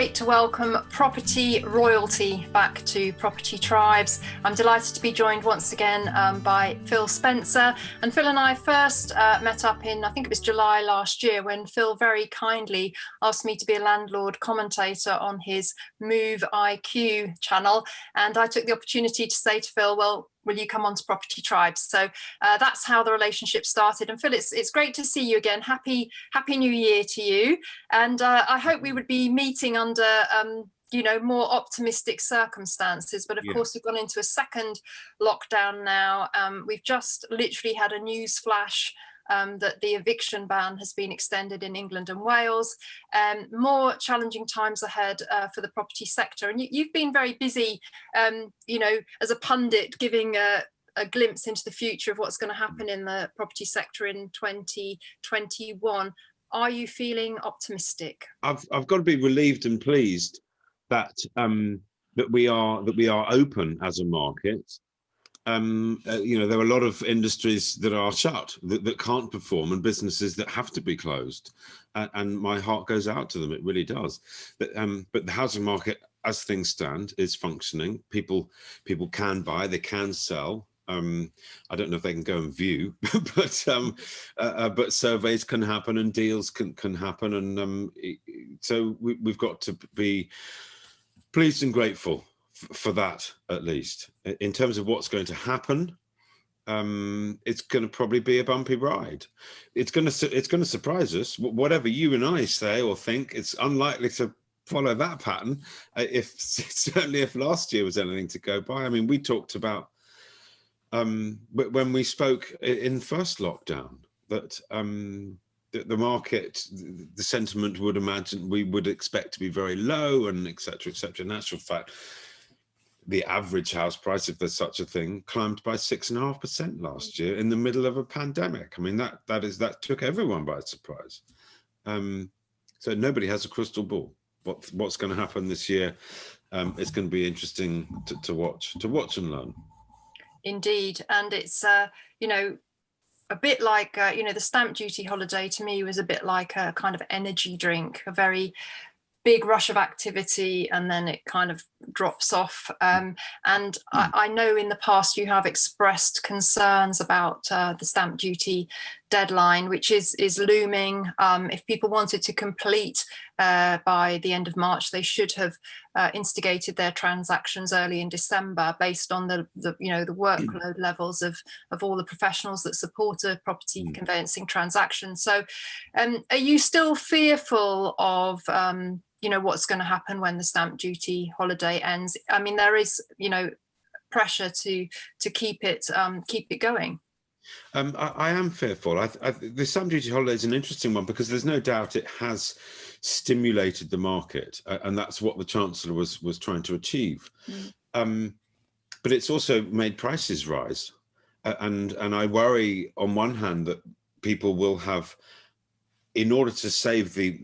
great to welcome property royalty back to Property Tribes. I'm delighted to be joined once again by Phil Spencer. And Phil and I first met up in, I think it was July last year, when Phil very kindly asked me to be a landlord commentator on his Move IQ channel. And I took the opportunity to say to Phil, well, will you come on to Property Tribes? So that's how the relationship started. And Phil, it's great to see you again. Happy New Year to you. And I hope we would be meeting under more optimistic circumstances. But of course, we've gone into a second lockdown now. We've just literally had a news flash that the eviction ban has been extended in England and Wales. More challenging times ahead for the property sector. And you've been very busy, as a pundit, giving a glimpse into the future of what's going to happen in the property sector in 2021. Are you feeling optimistic? I've got to be relieved and pleased that that we are open as a market. There are a lot of industries that are shut, that can't perform, and businesses that have to be closed. And my heart goes out to them. It really does. But the housing market, as things stand, is functioning. People can buy, they can sell. I don't know if they can go and view, but surveys can happen and deals can happen, and so we've got to be pleased and grateful for that, at least. In terms of what's going to happen, it's going to probably be a bumpy ride. It's going to surprise us. Whatever you and I say or think, it's unlikely to follow that pattern. Certainly if last year was anything to go by. I mean, we talked about when we spoke in first lockdown that the market, the sentiment we would expect to be very low, and et cetera, et cetera. In actual fact, the average house price, if there's such a thing, climbed by 6.5% last year in the middle of a pandemic. I mean, that took everyone by surprise. So nobody has a crystal ball. What's going to happen this year? It's going to be interesting to watch and learn. Indeed, and it's a bit like the stamp duty holiday to me was a bit like a kind of energy drink, a very big rush of activity, and then it kind of drops off. I know in the past you have expressed concerns about the stamp duty deadline, which is looming. If people wanted to complete by the end of March, they should have instigated their transactions early in December, based on the workload levels of all the professionals that support a property conveyancing transaction. So, are you still fearful of what's going to happen when the stamp duty holiday ends? I mean, there is pressure to keep it going. I am fearful. The stamp duty holiday is an interesting one, because there's no doubt it has stimulated the market, and that's what the Chancellor was trying to achieve. But it's also made prices rise, and I worry on one hand that people will have, in order to save the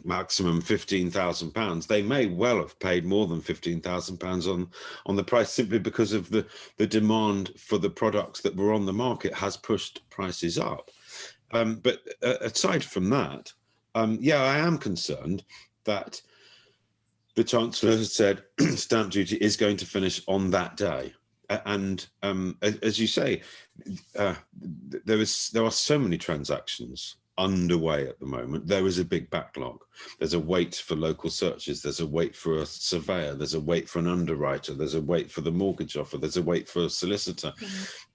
maximum £15,000, they may well have paid more than £15,000 on the price, simply because of the demand for the products that were on the market has pushed prices up. But aside from that, I am concerned that the Chancellor has said stamp duty is going to finish on that day. And as you say, there are so many transactions underway at the moment. There is a big backlog. There's a wait for local searches, there's a wait for a surveyor, there's a wait for an underwriter, there's a wait for the mortgage offer, there's a wait for a solicitor.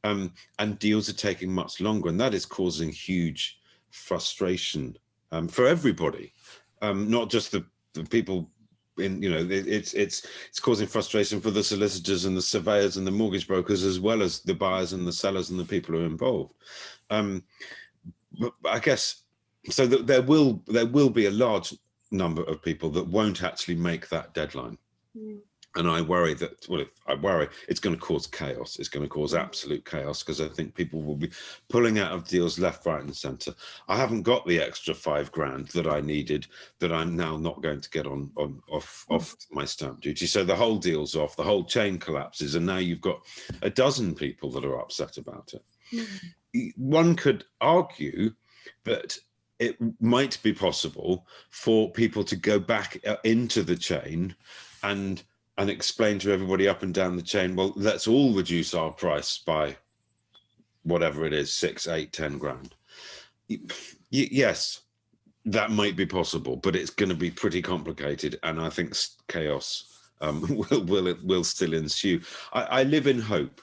And deals are taking much longer, and that is causing huge frustration for everybody, not just the people in, it's causing frustration for the solicitors and the surveyors and the mortgage brokers, as well as the buyers and the sellers and the people who are involved. But I guess so that there will be a large number of people that won't actually make that deadline. And I worry that, it's going to cause chaos. It's going to cause absolute chaos, because I think people will be pulling out of deals left, right and centre. I haven't got the extra £5,000 that I needed, that I'm now not going to get off my stamp duty. So the whole deal's off, the whole chain collapses, and now you've got a dozen people that are upset about it. One could argue that it might be possible for people to go back into the chain and explain to everybody up and down the chain, well, let's all reduce our price by whatever it is, 6, 8, 10 grand. Yes, that might be possible, but it's going to be pretty complicated, and I think chaos will still ensue. I live in hope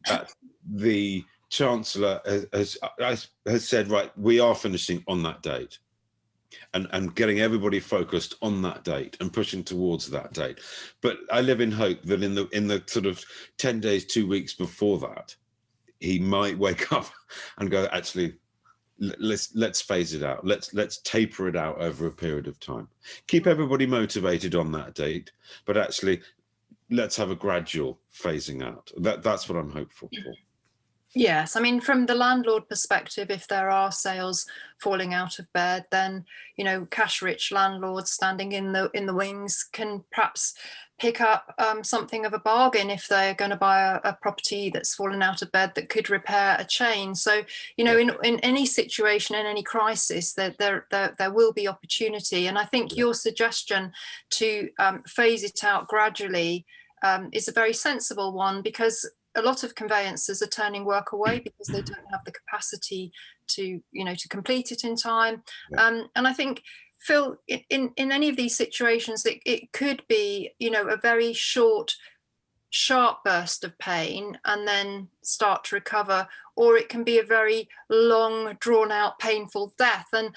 that the Chancellor has said, right, we are finishing on that date, and getting everybody focused on that date and pushing towards that date. But I live in hope that in the sort of 10 days, 2 weeks before that, he might wake up and go, actually, let's phase it out. Let's taper it out over a period of time. Keep everybody motivated on that date, but actually, let's have a gradual phasing out. That's what I'm hopeful for. Yes, I mean, from the landlord perspective, if there are sales falling out of bed, then, you know, cash-rich landlords standing in the wings can perhaps pick up something of a bargain if they're going to buy a property that's fallen out of bed that could repair a chain. So, you know, in any situation, in any crisis, there will be opportunity. And I think your suggestion to phase it out gradually is a very sensible one, because a lot of conveyancers are turning work away because they don't have the capacity to, you know, to complete it in time. And I think, Phil, in any of these situations, it could be, you know, a very short, sharp burst of pain and then start to recover, or it can be a very long, drawn out, painful death. And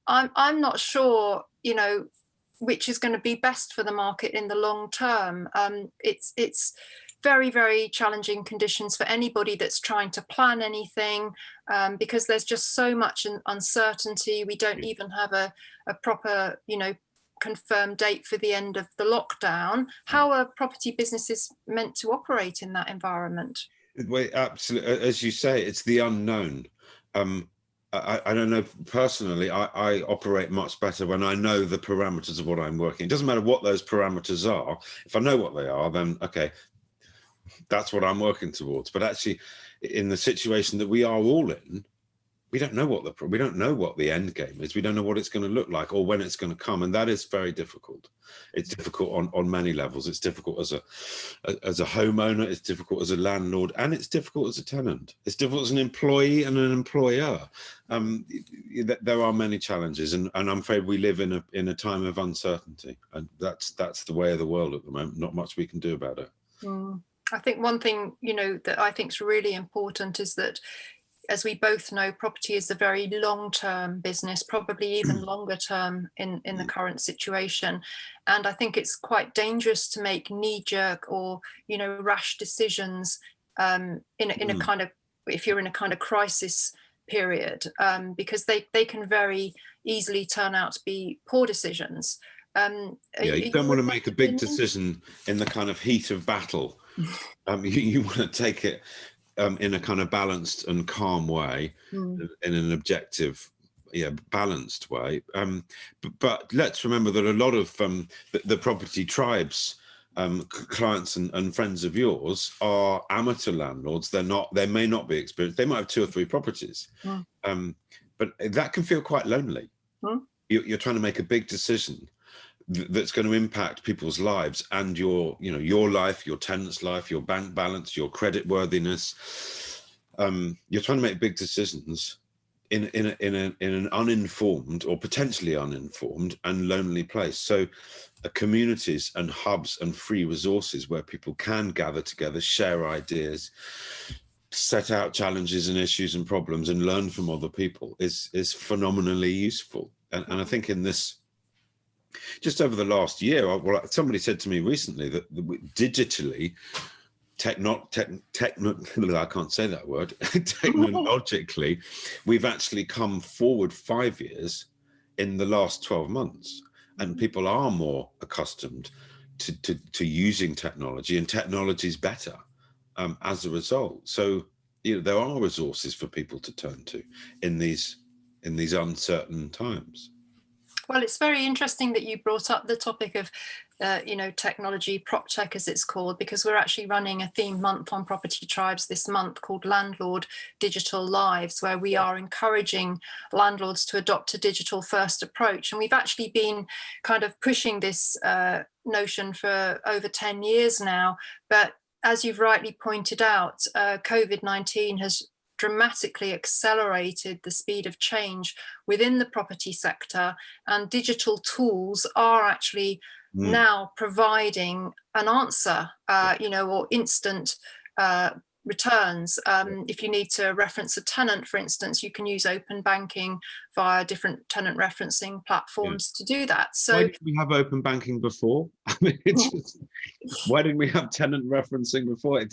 I'm not sure, you know, which is going to be best for the market in the long term. It's very, very challenging conditions for anybody that's trying to plan anything, because there's just so much uncertainty. We don't even have a proper, you know, confirmed date for the end of the lockdown. How are property businesses meant to operate in that environment? Well, absolutely. As you say, it's the unknown. I don't know, personally, I operate much better when I know the parameters of what I'm working. It doesn't matter what those parameters are. If I know what they are, then okay, that's what I'm working towards. But actually, in the situation that we are all in, we don't know what the end game is. We don't know what it's going to look like or when it's going to come, and that is very difficult. It's difficult on many levels. It's difficult as a homeowner. It's difficult as a landlord, and it's difficult as a tenant. It's difficult as an employee and an employer. There are many challenges, and I'm afraid we live in a time of uncertainty, and that's the way of the world at the moment. Not much we can do about it. I think one thing, you know, that I think is really important is that, as we both know, property is a very long-term business, probably even longer term in the current situation. And I think it's quite dangerous to make knee-jerk or, you know, rash decisions in a kind of, if you're in a kind of crisis period, because they can very easily turn out to be poor decisions. You don't want to make a big decision in the kind of heat of battle. You want to take it in a kind of balanced and calm way, in an objective, balanced way. But let's remember that a lot of the property tribes clients and friends of yours are amateur landlords. They may not be experienced. They might have 2 or 3 properties, but that can feel quite lonely. You're trying to make a big decision that's going to impact people's lives and your life, your tenant's life, your bank balance, your credit worthiness. You're trying to make big decisions in an uninformed or potentially uninformed and lonely place. So communities and hubs and free resources where people can gather together, share ideas, set out challenges and issues and problems, and learn from other people is phenomenally useful. And I think in this, just over the last year, somebody said to me recently that digitally, I can't say that word, technologically, we've actually come forward 5 years in the last 12 months, and people are more accustomed to using technology, and technology is better as a result. So there are resources for people to turn to in these uncertain times. Well, it's very interesting that you brought up the topic of technology, Proptech as it's called, because we're actually running a themed month on Property Tribes this month called Landlord Digital Lives, where we are encouraging landlords to adopt a digital first approach. And we've actually been kind of pushing this notion for over 10 years now. But as you've rightly pointed out, COVID-19 has dramatically accelerated the speed of change within the property sector, and digital tools are actually now providing an answer, or instant returns. If you need to reference a tenant, for instance, you can use open banking via different tenant referencing platforms to do that. So why didn't we have open banking before? I mean, why didn't we have tenant referencing before?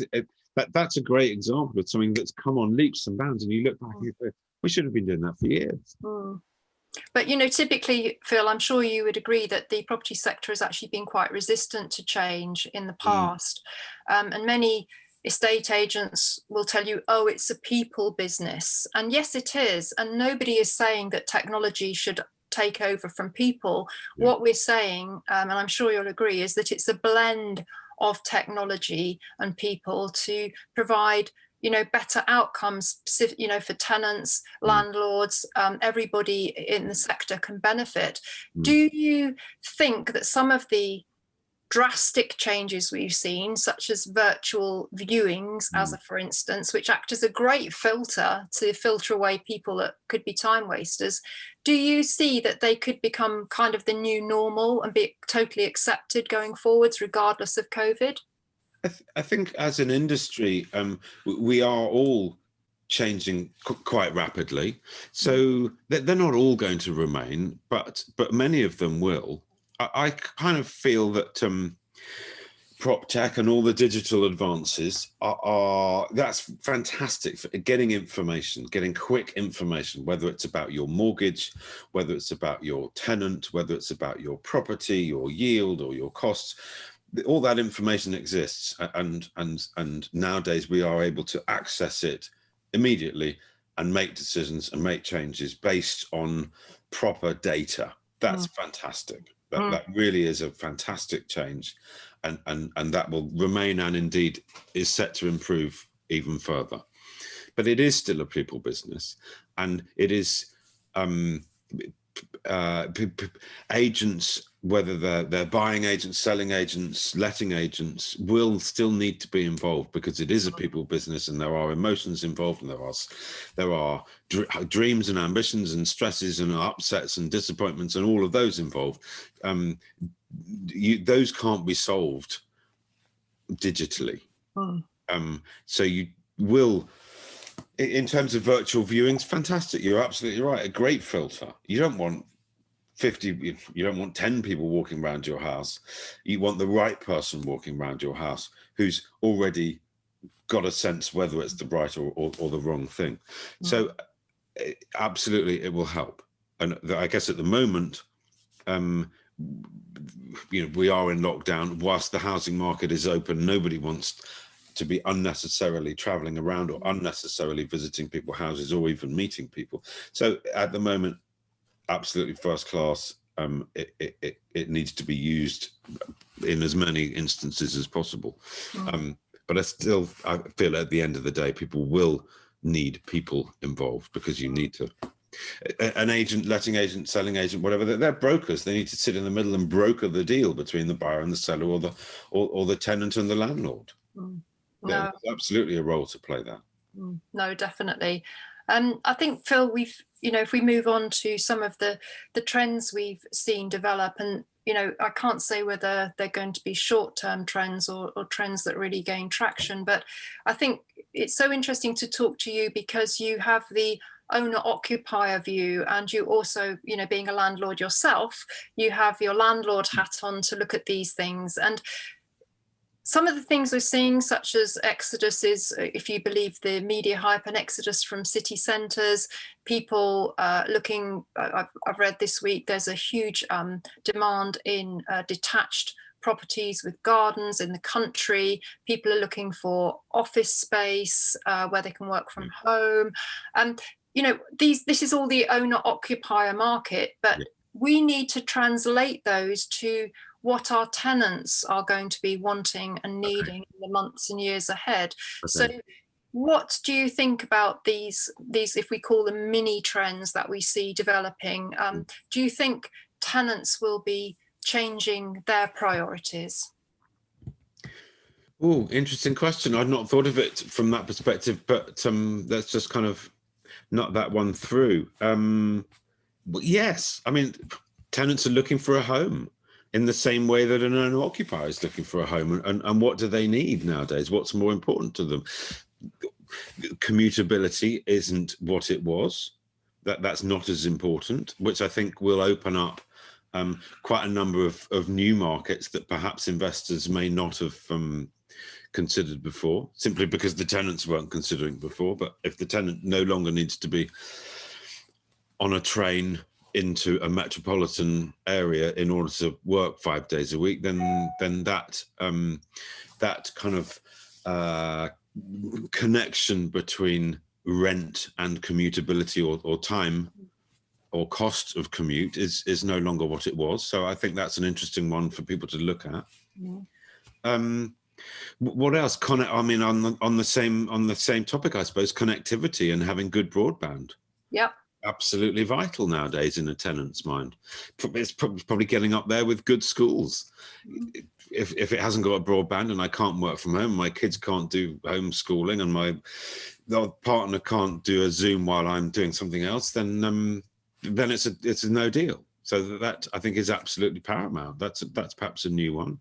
That's a great example of something that's come on leaps and bounds, and you look back and you go, we should have been doing that for years. But, typically, Phil, I'm sure you would agree that the property sector has actually been quite resistant to change in the past. And many estate agents will tell you, oh, it's a people business. And yes, it is. And nobody is saying that technology should take over from people. What we're saying, and I'm sure you'll agree, is that it's a blend of technology and people to provide better outcomes, for tenants, landlords, everybody in the sector can benefit. Do you think that some of the drastic changes we've seen, such as virtual viewings, as a for instance, which act as a great filter to filter away people that could be time wasters, do you see that they could become kind of the new normal and be totally accepted going forwards, regardless of COVID? I think as an industry, we are all changing quite rapidly. So they're not all going to remain, but many of them will. I kind of feel that Proptech and all the digital advances that's fantastic for getting information, getting quick information, whether it's about your mortgage, whether it's about your tenant, whether it's about your property, your yield or your costs. All that information exists, and nowadays we are able to access it immediately and make decisions and make changes based on proper data. That's fantastic. That really is a fantastic change, and that will remain, and indeed is set to improve even further. But it is still a people business, and it is agents, whether they're buying agents, selling agents, letting agents, will still need to be involved, because it is a people business, and there are emotions involved, and there are dreams and ambitions and stresses and upsets and disappointments and all of those involved. Those can't be solved digitally. So you will, in terms of virtual viewings, fantastic. You're absolutely right. A great filter. You don't want 50, you don't want 10 people walking around your house. You want the right person walking around your house who's already got a sense whether it's the right or the wrong thing. So absolutely, it will help. And I guess at the moment, we are in lockdown. Whilst the housing market is open, nobody wants to be unnecessarily traveling around or unnecessarily visiting people's houses or even meeting people. So at the moment, absolutely first class. It needs to be used in as many instances as possible. But I feel at the end of the day, people will need people involved, because you need to. An agent, letting agent, selling agent, whatever, they're brokers. They need to sit in the middle and broker the deal between the buyer and the seller, or the tenant and the landlord. There's absolutely a role to play there. No, definitely. I think, Phil, if we move on to some of the trends we've seen develop, and I can't say whether they're going to be short-term trends or trends that really gain traction, but I think it's so interesting to talk to you, because you have the owner-occupier view, and you also, being a landlord yourself, you have your landlord hat on to look at these things. And some of the things we're seeing, such as exoduses, if you believe the media hype, an exodus from city centres, people looking, I've read this week, there's a huge demand in detached properties with gardens in the country. People are looking for office space where they can work from home. And, this is all the owner-occupier market, but we need to translate those to what our tenants are going to be wanting and needing in the months and years ahead. So what do you think about these, if we call them mini trends that we see developing? Do you think tenants will be changing their priorities? Oh, interesting question. I'd not thought of it from that perspective, but let's just kind of knock that one through. Yes, I mean, tenants are looking for a home in the same way that an owner occupier is looking for a home. And what do they need nowadays? What's more important to them? Commutability isn't what it was. That's not as important, which I think will open up quite a number of new markets that perhaps investors may not have considered before, simply because the tenants weren't considering before. But if the tenant no longer needs to be on a train into a metropolitan area in order to work 5 days a week, then that that kind of connection between rent and commutability or time or cost of commute is no longer what it was. So I think that's an interesting one for people to look at. What else? I mean, on the same topic, I suppose, connectivity and having good broadband. Yep. Absolutely vital nowadays in a tenant's mind. It's probably getting up there with good schools. If it hasn't got a broadband and I can't work from home, my kids can't do homeschooling, and the partner can't do a Zoom while I'm doing something else, then it's a no deal. So that I think is absolutely paramount. That's perhaps a new one.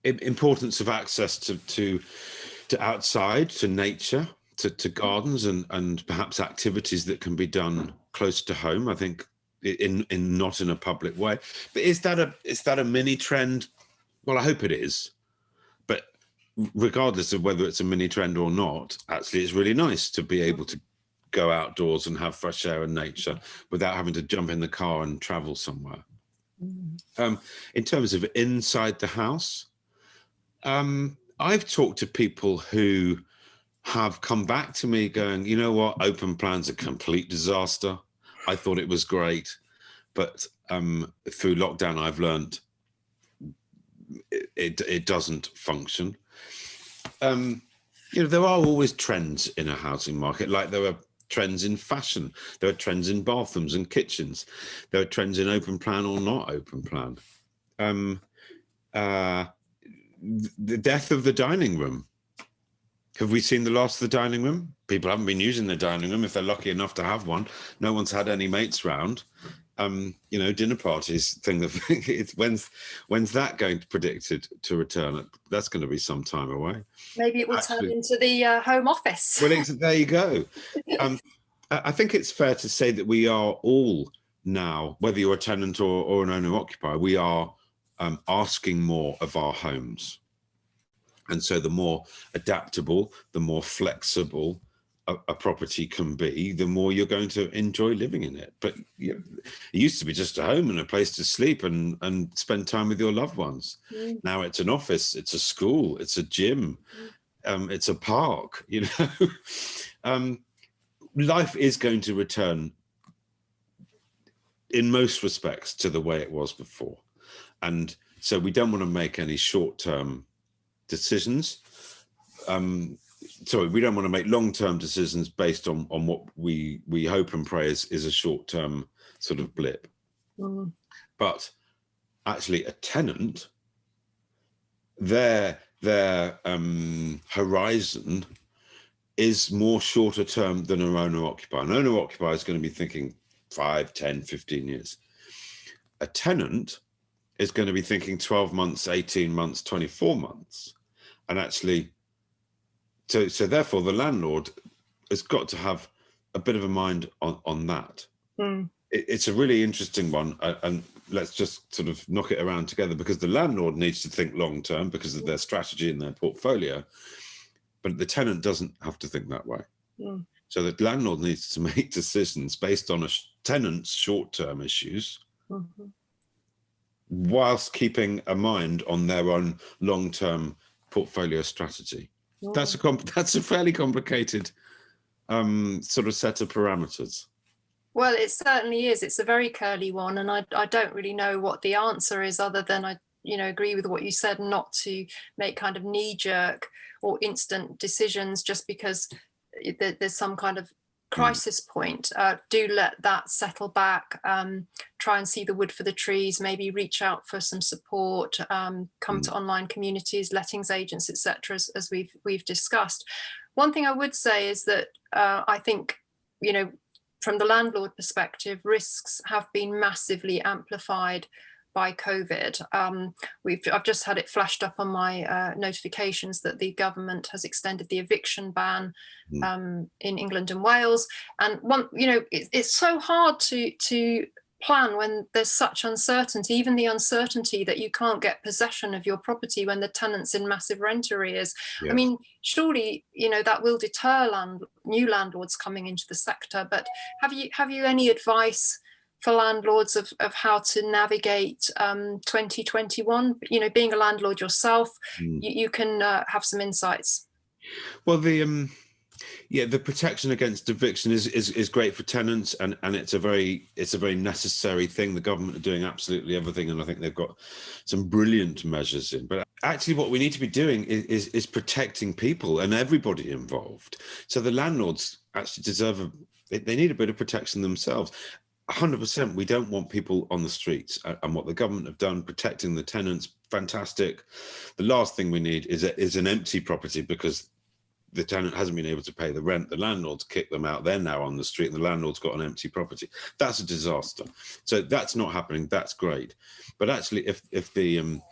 Importance of access to outside, to nature, to gardens and perhaps activities that can be done close to home. I think in not in a public way. But is that a mini trend? Well, I hope it is. But regardless of whether it's a mini trend or not, actually, it's really nice to be able to go outdoors and have fresh air and nature without having to jump in the car and travel somewhere. In terms of inside the house, I've talked to people who have come back to me going, you know what, open plan's a complete disaster. I thought it was great, but through lockdown, I've learned it doesn't function. There are always trends in a housing market, like there are trends in fashion, there are trends in bathrooms and kitchens, there are trends in open plan or not open plan. The death of the dining room. Have we seen the last of the dining room? People haven't been using the dining room if they're lucky enough to have one. No one's had any mates round. Dinner parties thing. When's that going to predicted to return? That's going to be some time away. Maybe it will turn into the home office. Well, there you go. I think it's fair to say that we are all now, whether you're a tenant or an owner-occupier, we are asking more of our homes. And so the more adaptable, the more flexible a property can be, the more you're going to enjoy living in it. But it used to be just a home and a place to sleep and spend time with your loved ones. Now it's an office, it's a school, it's a gym, it's a park, Life is going to return in most respects to the way it was before. And so we don't want to make any short-term decisions. We don't want to make long-term decisions based on what we hope and pray is a short-term sort of blip. But actually a tenant, their horizon is more shorter term than an owner-occupier. An owner-occupier is going to be thinking 5, 10, 15 years. A tenant is going to be thinking 12 months, 18 months, 24 months. And actually, so therefore the landlord has got to have a bit of a mind on that. It's a really interesting one. And let's just sort of knock it around together, because the landlord needs to think long term because of their strategy and their portfolio. But the tenant doesn't have to think that way. So the landlord needs to make decisions based on a tenant's short-term issues, whilst keeping a mind on their own long-term portfolio strategy. That's a fairly complicated sort of set of parameters. Well, it certainly is. It's a very curly one, and I don't really know what the answer is, other than I agree with what you said, not to make kind of knee-jerk or instant decisions just because there's some kind of crisis point. Do let that settle back, try and see the wood for the trees, maybe reach out for some support, come to online communities, lettings agents, etc., as we've discussed. One thing I would say is that I think, from the landlord perspective, risks have been massively amplified by COVID. I've just had it flashed up on my notifications that the government has extended the eviction ban in England and Wales. And it's so hard to plan when there's such uncertainty, even the uncertainty that you can't get possession of your property when the tenant's in massive rent arrears. Yes. I mean, surely that will deter new landlords coming into the sector. But have you any advice for landlords of how to navigate 2021? Being a landlord yourself, you can have some insights. Well, the protection against eviction is great for tenants, and it's a very necessary thing. The government are doing absolutely everything, and I think they've got some brilliant measures in. But actually, what we need to be doing is protecting people and everybody involved. So the landlords actually they need a bit of protection themselves. 100%. We don't want people on the streets, and what the government have done, protecting the tenants, fantastic. The last thing we need is an empty property because the tenant hasn't been able to pay the rent. The landlord's kicked them out. They're now on the street, and the landlord's got an empty property. That's a disaster. So that's not happening. That's great. But actually, if the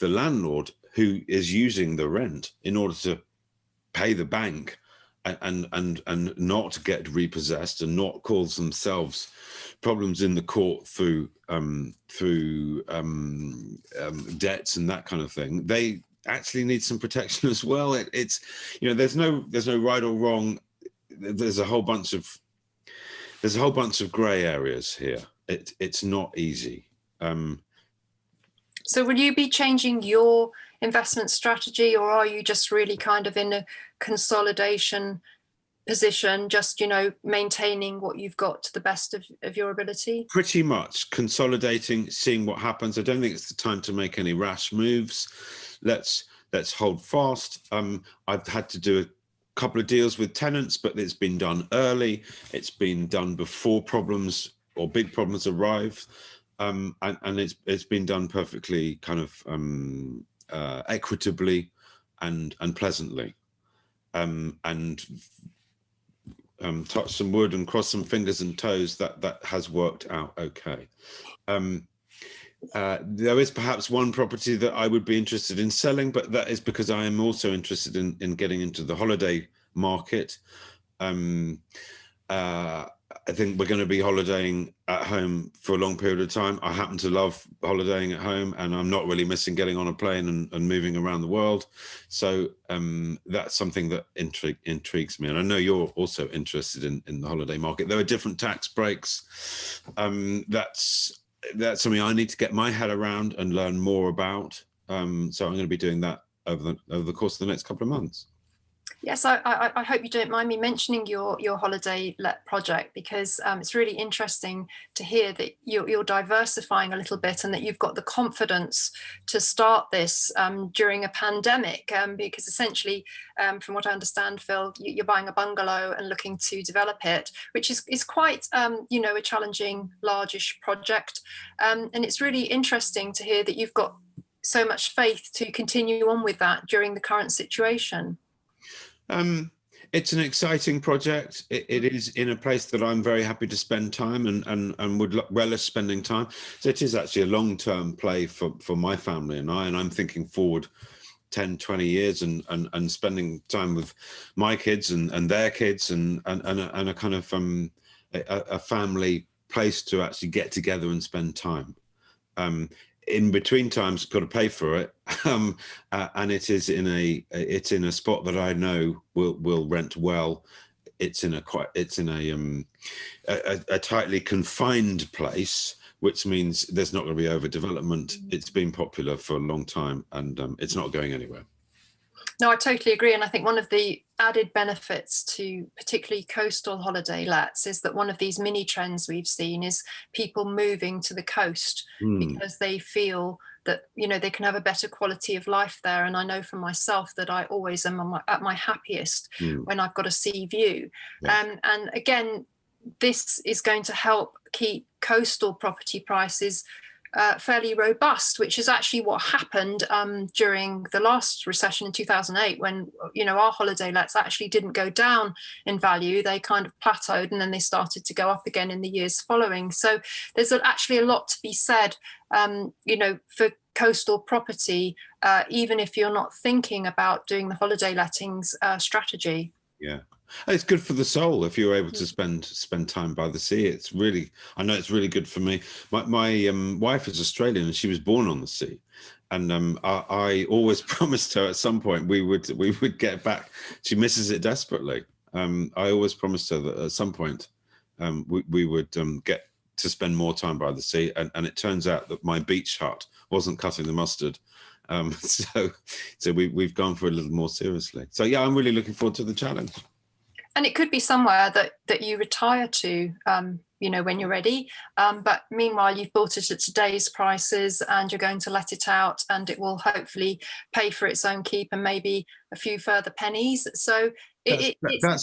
landlord who is using the rent in order to pay the bank and not get repossessed and not cause themselves problems in the court through debts and that kind of thing, they actually need some protection as well. It's there's no right or wrong. There's a whole bunch of grey areas here. It's not easy. So will you be changing your investment strategy, or are you just really kind of in a consolidation position, just maintaining what you've got to the best of your ability? Pretty much consolidating, seeing what happens. I don't think it's the time to make any rash moves. Let's hold fast. I've had to do a couple of deals with tenants, but it's been done early. It's been done before problems or big problems arrive, and it's been done perfectly kind of equitably and pleasantly. Touch some wood and cross some fingers and toes that has worked out okay. There is perhaps one property that I would be interested in selling, but that is because I am also interested in getting into the holiday market. I think we're going to be holidaying at home for a long period of time. I happen to love holidaying at home, and I'm not really missing getting on a plane and moving around the world. So that's something that intrigues me. And I know you're also interested in the holiday market. There are different tax breaks. That's something I need to get my head around and learn more about. So I'm going to be doing that over the course of the next couple of months. Yes, I hope you don't mind me mentioning your holiday let project, because it's really interesting to hear that you're diversifying a little bit and that you've got the confidence to start this during a pandemic, because essentially, from what I understand, Phil, you're buying a bungalow and looking to develop it, which is quite a challenging, largish project, and it's really interesting to hear that you've got so much faith to continue on with that during the current situation. It's an exciting project. It is in a place that I'm very happy to spend time and would relish spending time. So it is actually a long-term play for my family and I'm thinking forward 10, 20 years and spending time with my kids and their kids and a kind of a family place to actually get together and spend time. In between times, got to pay for it, and it's in a spot that I know will rent well. It's in a tightly confined place, which means there's not going to be overdevelopment. It's been popular for a long time, and it's not going anywhere. No, I totally agree. And I think one of the added benefits to particularly coastal holiday lets is that one of these mini trends we've seen is people moving to the coast because they feel that, you know, they can have a better quality of life there. And I know for myself that I always am at my happiest when I've got a sea view. Yes. And again, this is going to help keep coastal property prices fairly robust, which is actually what happened during the last recession in 2008, when, you know, our holiday lets actually didn't go down in value. They kind of plateaued and then they started to go up again in the years following. So there's actually a lot to be said, you know, for coastal property, even if you're not thinking about doing the holiday lettings strategy. Yeah. It's good for the soul if you're able to spend time by the sea. It's really, I know it's really good for me. My wife is Australian and she was born on the sea, and I always promised her at some point we would get back. She misses it desperately. I always promised her that at some point we would get to spend more time by the sea, and it turns out that my beach hut wasn't cutting the mustard. So we've gone for a little more seriously. So yeah, I'm really looking forward to the challenge. And it could be somewhere that you retire to, you know, when you're ready. But meanwhile, you've bought it at today's prices and you're going to let it out, and it will hopefully pay for its own keep and maybe a few further pennies. So that's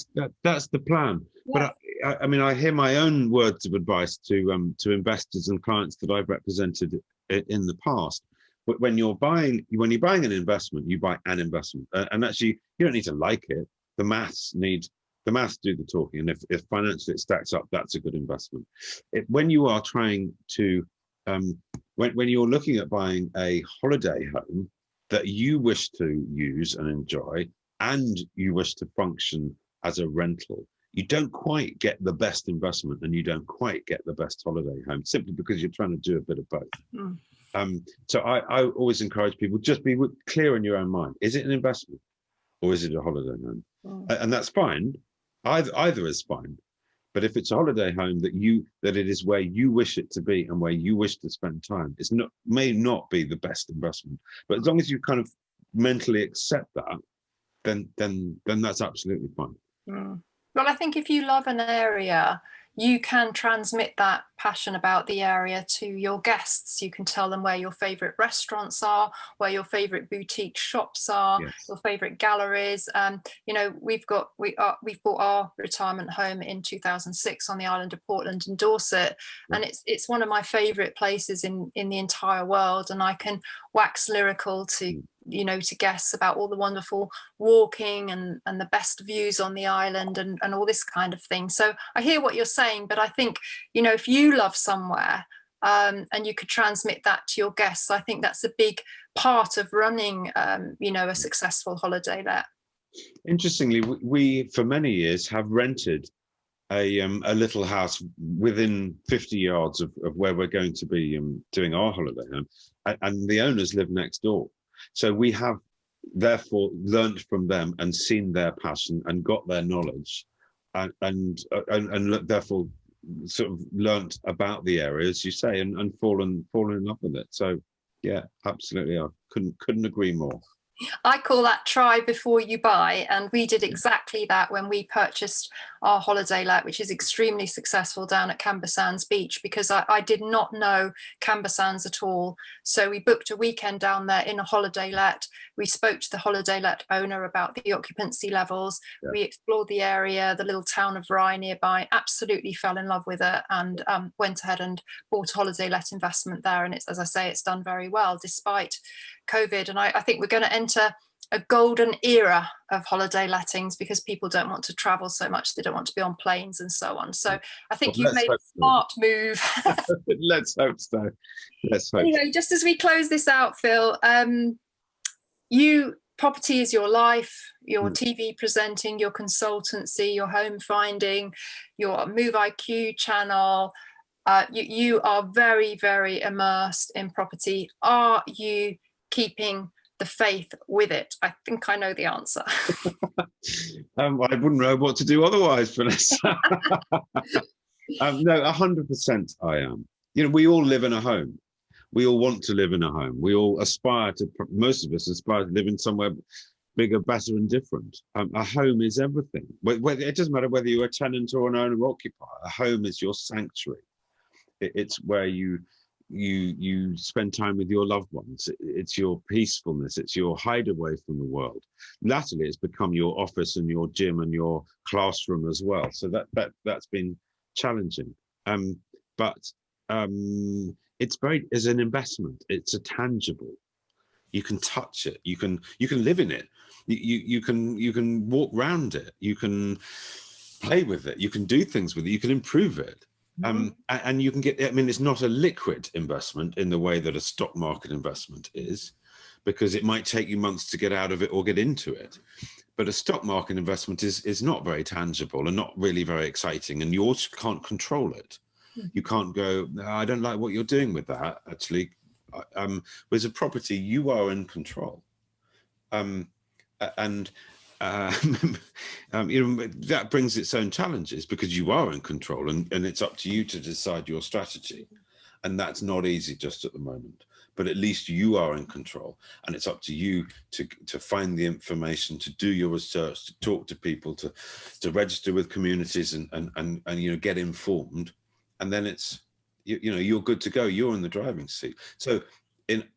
the plan. Yeah. But I mean, I hear my own words of advice to investors and clients that I've represented in the past. But when you're buying an investment, you buy an investment, and actually you don't need to like it. The maths do the talking, and if financially it stacks up, that's a good investment. When you are trying to, when you're looking at buying a holiday home that you wish to use and enjoy, and you wish to function as a rental, you don't quite get the best investment, and you don't quite get the best holiday home, simply because you're trying to do a bit of both. So I always encourage people, just be clear in your own mind: is it an investment or is it a holiday home? And that's fine. Either is fine. But if it's a holiday home that it is where you wish it to be and where you wish to spend time, may not be the best investment. But as long as you kind of mentally accept that, then that's absolutely fine. Well, I think if you love an area, you can transmit that passion about the area to your guests. You can tell them where your favorite restaurants are, where your favorite boutique shops are, Yes. your favorite galleries. You know, we've bought our retirement home in 2006 on the island of Portland in Dorset, and it's one of my favorite places in the entire world. And I can wax lyrical to guests about all the wonderful walking and the best views on the island and all this kind of thing. So I hear what you're saying, but I think, you know, if you love somewhere and you could transmit that to your guests, I think that's a big part of running, a successful holiday let. Interestingly, we for many years have rented a little house within 50 yards of where we're going to be doing our holiday home, and the owners live next door. So we have therefore learnt from them and seen their passion and got their knowledge, and therefore sort of learnt about the area, as you say, and fallen in love with it. So yeah, absolutely, I couldn't agree more. I call that try before you buy, and we did exactly that when we purchased our holiday let, which is extremely successful down at Camber Sands Beach, because I did not know Camber Sands at all. So we booked a weekend down there in a holiday let. We spoke to the holiday let owner about the occupancy levels. Yeah. We explored the area, the little town of Rye nearby, absolutely fell in love with it, and went ahead and bought a holiday let investment there. And it's, as I say, it's done very well despite COVID. And I think we're going to enter a golden era of holiday lettings because people don't want to travel so much. They don't want to be on planes and so on. So I think you've made a smart move. Let's hope so. Let's hope. Anyway, just as we close this out, Phil, property is your life, your TV presenting, your consultancy, your home finding, your Move IQ channel. You are very, very immersed in property. Are you keeping the faith with it? I think I know the answer. I wouldn't know what to do otherwise, Vanessa. No, 100% I am. You know, we all live in a home. We all want to live in a home. We all aspire to, most of us aspire to live in somewhere bigger, better, and different. A home is everything. It doesn't matter whether you're a tenant or an owner occupier. A home is your sanctuary. It's where you spend time with your loved ones. It's your peacefulness. It's your hideaway from the world. Latterly, it's become your office and your gym and your classroom as well. So that's been challenging. But it's an investment. It's a tangible. You can touch it. You can live in it. You can walk around it. You can play with it. You can do things with it. You can improve it. And you can get, I mean, it's not a liquid investment in the way that a stock market investment is, because it might take you months to get out of it or get into it. But a stock market investment is not very tangible and not really very exciting, and you also can't control it. You can't go, no, I don't like what you're doing with that, actually. With a property, you are in control. That brings its own challenges, because you are in control, and it's up to you to decide your strategy. And that's not easy just at the moment, but at least you are in control, and it's up to you to find the information, to do your research, to talk to people, to register with communities and get informed. And then it's, you're good to go. You're in the driving seat. So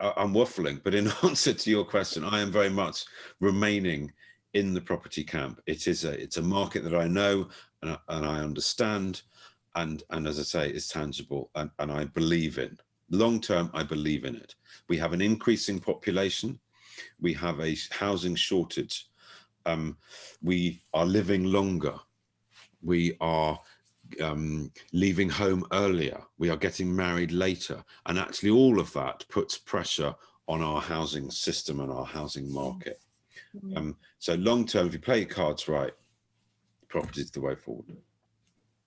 I'm waffling, but in answer to your question, I am very much remaining in the property camp. It's a market that I know and I understand, and as I say, it's tangible, and I believe in. Long term, I believe in it. We have an increasing population. We have a housing shortage. We are living longer. We are leaving home earlier. We are getting married later. And actually all of that puts pressure on our housing system and our housing market. So long term, if you play your cards right, property is the way forward.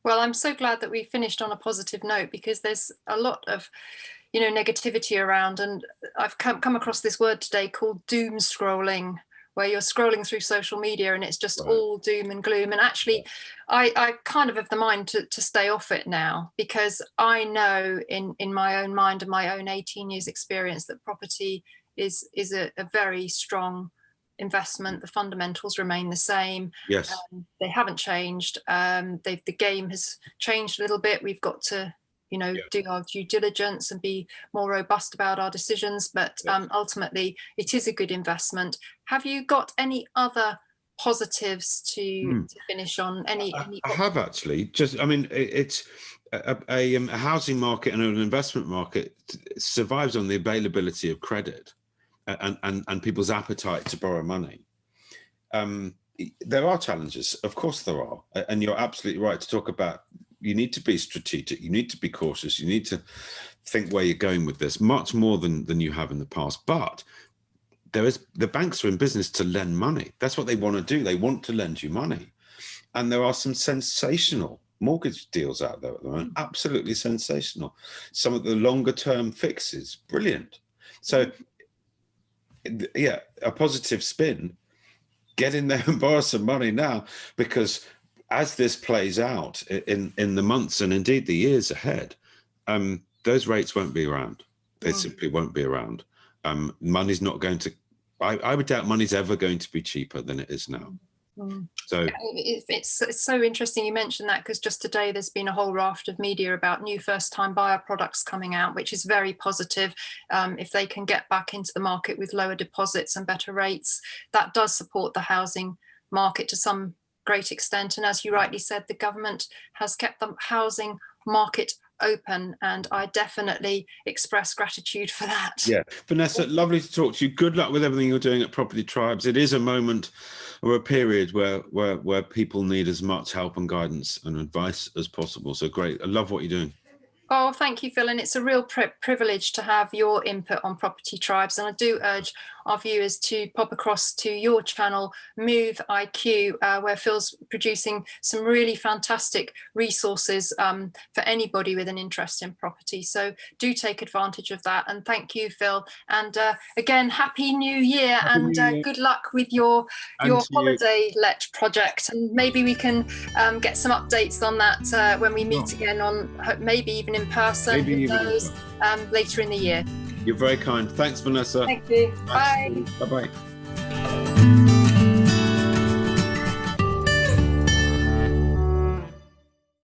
Well, I'm so glad that we finished on a positive note, because there's a lot of, negativity around, and I've come across this word today called doom scrolling, where you're scrolling through social media and it's just all doom and gloom. And actually, I kind of have the mind to stay off it now, because I know in my own mind and my own 18 years experience that property is a very strong investment. The fundamentals remain the same. Yes. They haven't changed. The game has changed a little bit. We've got to do our due diligence and be more robust about our decisions, but ultimately it is a good investment. Have you got any other positives to finish on? I have, actually. It's a housing market and an investment market survives on the availability of credit and people's appetite to borrow money. There are challenges, of course there are, and you're absolutely right to talk about. You need to be strategic. You need to be cautious. You need to think where you're going with this, much more than you have in the past. But the banks are in business to lend money. That's what they want to do. They want to lend you money. And there are some sensational mortgage deals out there at the moment, absolutely sensational. Some of the longer term fixes, brilliant. So yeah, a positive spin, get in there and borrow some money now, because as this plays out in the months and indeed the years ahead, those rates won't be around. They simply won't be around. Money's not going to, I would doubt money's ever going to be cheaper than it is now. So it's so interesting you mentioned that, because just today there's been a whole raft of media about new first-time buyer products coming out, which is very positive. If they can get back into the market with lower deposits and better rates, that does support the housing market to some great extent. And as you rightly said, the government has kept the housing market open, and I definitely express gratitude for that. Yeah, Vanessa, lovely to talk to you. Good luck with everything you're doing at Property Tribes. It is a moment or a period where people need as much help and guidance and advice as possible. So great. I love what you're doing. Oh, thank you, Phil. And it's a real privilege to have your input on Property Tribes. And I do urge our viewers to pop across to your channel, Move IQ, where Phil's producing some really fantastic resources for anybody with an interest in property. So do take advantage of that. And thank you, Phil. And again, Happy New Year, and good luck with your holiday let project. And maybe we can get some updates on that when we meet again, on maybe even in person, who knows, later in the year. You're very kind. Thanks, Vanessa. Thank you. Bye. Bye-bye.